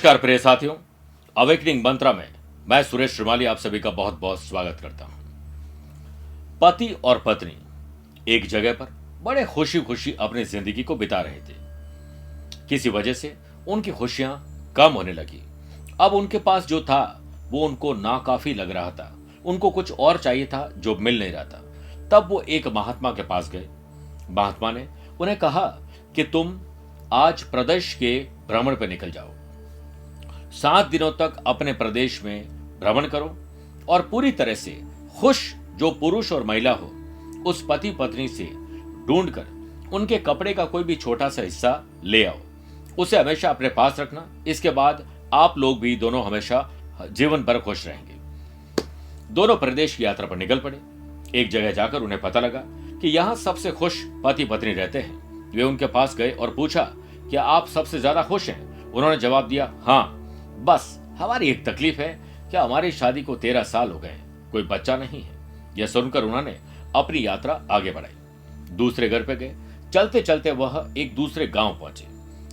नमस्कार प्रिय साथियों, अवेकनिंग मंत्रा में मैं सुरेश श्रीमाली आप सभी का बहुत बहुत स्वागत करता हूं। पति और पत्नी एक जगह पर बड़े खुशी खुशी अपनी जिंदगी को बिता रहे थे। किसी वजह से उनकी खुशियां कम होने लगी। अब उनके पास जो था वो उनको नाकाफी लग रहा था। उनको कुछ और चाहिए था जो मिल नहीं रहा था। तब वो एक महात्मा के पास गए। महात्मा ने उन्हें कहा कि तुम आज प्रदेश के भ्रमण पर निकल जाओ। 7 दिनों तक अपने प्रदेश में भ्रमण करो और पूरी तरह से खुश जो पुरुष और महिला हो उस पति पत्नी से ढूंढकर उनके कपड़े का कोई भी छोटा सा हिस्सा ले आओ। उसे हमेशा अपने पास रखना। इसके बाद आप लोग भी दोनों हमेशा जीवन भर खुश रहेंगे। दोनों प्रदेश की यात्रा पर निकल पड़े। एक जगह जाकर उन्हें पता लगा कि यहाँ सबसे खुश पति पत्नी रहते हैं। वे उनके पास गए और पूछा, क्या आप सबसे ज्यादा खुश हैं? उन्होंने जवाब दिया, हाँ, बस हमारी एक तकलीफ है कि हमारी शादी को 13 साल हो गए, कोई बच्चा नहीं है। यह सुनकर उन्होंने अपनी यात्रा आगे बढ़ाई। दूसरे घर पे गए। चलते चलते वह एक दूसरे गांव पहुंचे।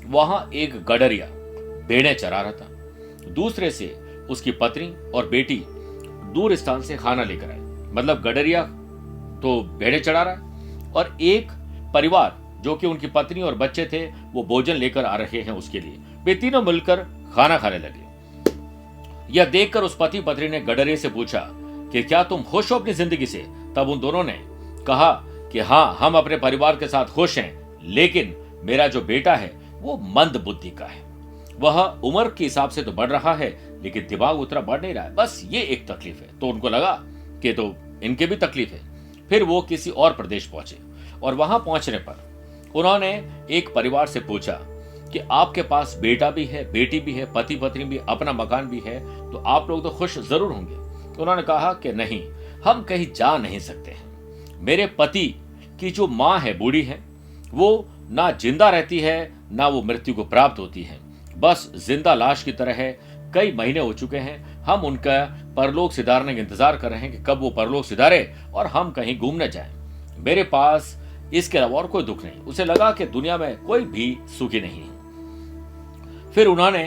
वहां एक गडरिया भेड़ें चरा रहा था। दूसरे से उसकी पत्नी और बेटी दूर स्थान से खाना लेकर आए। मतलब गडरिया तो भेड़ें चढ़ा रहा है और एक परिवार जो कि उनकी पत्नी और बच्चे थे वो भोजन लेकर आ रहे हैं उसके लिए। वे तीनों मिलकर खाना खाने लगे। यह देखकर उस पति पत्नी ने गडरिये से पूछा कि क्या तुम खुश हो अपनी जिंदगी से? तब उन दोनों ने कहा कि हाँ, हम अपने परिवार के साथ खुश हैं, लेकिन मेरा जो बेटा है वो मंद बुद्धि का है। वह उम्र के हिसाब से तो बढ़ रहा है लेकिन दिमाग उतना बढ़ नहीं रहा है। बस ये एक तकलीफ है। तो उनको लगा कि तो इनके भी तकलीफ है। फिर वो किसी और प्रदेश पहुंचे और वहां पहुंचने पर उन्होंने एक परिवार से पूछा कि आपके पास बेटा भी है, बेटी भी है, पति पत्नी भी, अपना मकान भी है, तो आप लोग तो खुश जरूर होंगे। तो उन्होंने कहा कि नहीं, हम कहीं जा नहीं सकते हैं। मेरे पति की जो माँ है, बूढ़ी है, वो ना जिंदा रहती है ना वो मृत्यु को प्राप्त होती है। बस जिंदा लाश की तरह है। कई महीने हो चुके हैं। हम उनका परलोक सिधारने का इंतजार कर रहे हैं कि कब वो परलोक सिधारे और हम कहीं घूमने जाएं। मेरे पास इसके अलावा और कोई दुख नहीं। उसे लगा कि दुनिया में कोई भी सुखी नहीं है। फिर उन्होंने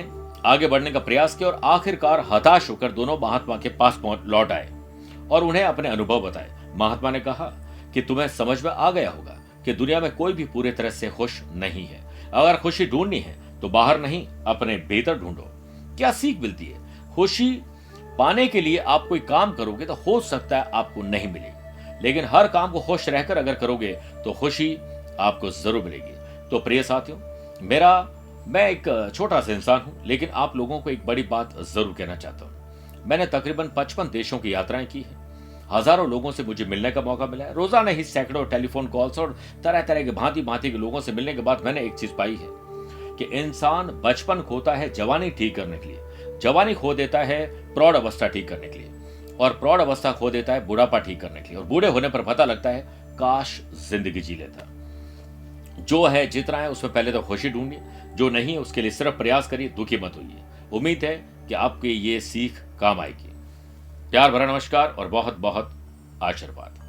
आगे बढ़ने का प्रयास किया और आखिरकार हताश होकर दोनों महात्मा के पास लौट आए और उन्हें अपने अनुभव बताए। महात्मा ने कहा कि तुम्हें समझ में आ गया होगा कि दुनिया में कोई भी पूरी तरह से खुश नहीं है। अगर खुशी ढूंढनी है तो बाहर नहीं, अपने भीतर ढूंढो। क्या सीख मिलती है? खुशी पाने के लिए आप कोई काम करोगे तो हो सकता है आपको नहीं मिलेगी, लेकिन हर काम को खुश रहकर अगर करोगे तो खुशी आपको जरूर मिलेगी। तो प्रिय साथियों, मैं एक छोटा सा इंसान हूं, लेकिन आप लोगों को एक बड़ी बात जरूर कहना चाहता हूं। मैंने तकरीबन 55 देशों की यात्राएं की है। हजारों लोगों से मुझे मिलने का मौका मिला है। रोजाना ही सैकड़ों टेलीफोन कॉल्स और तरह तरह के भांति भांति के लोगों से मिलने के बाद मैंने एक चीज पाई है कि इंसान बचपन खोता है जवानी ठीक करने के लिए, जवानी खो देता है प्रौढ़ अवस्था ठीक करने के लिए, और प्रौढ़ अवस्था खो देता है बुढ़ापा ठीक करने के लिए, और बूढ़े होने पर पता लगता है काश जिंदगी जी लेता। जो है जितना है उसमें पहले तो खुशी ढूंढिए, जो नहीं है उसके लिए सिर्फ प्रयास करिए, दुखी मत होइए। उम्मीद है कि आपकी ये सीख काम आएगी। प्यार भरा नमस्कार और बहुत बहुत आशीर्वाद।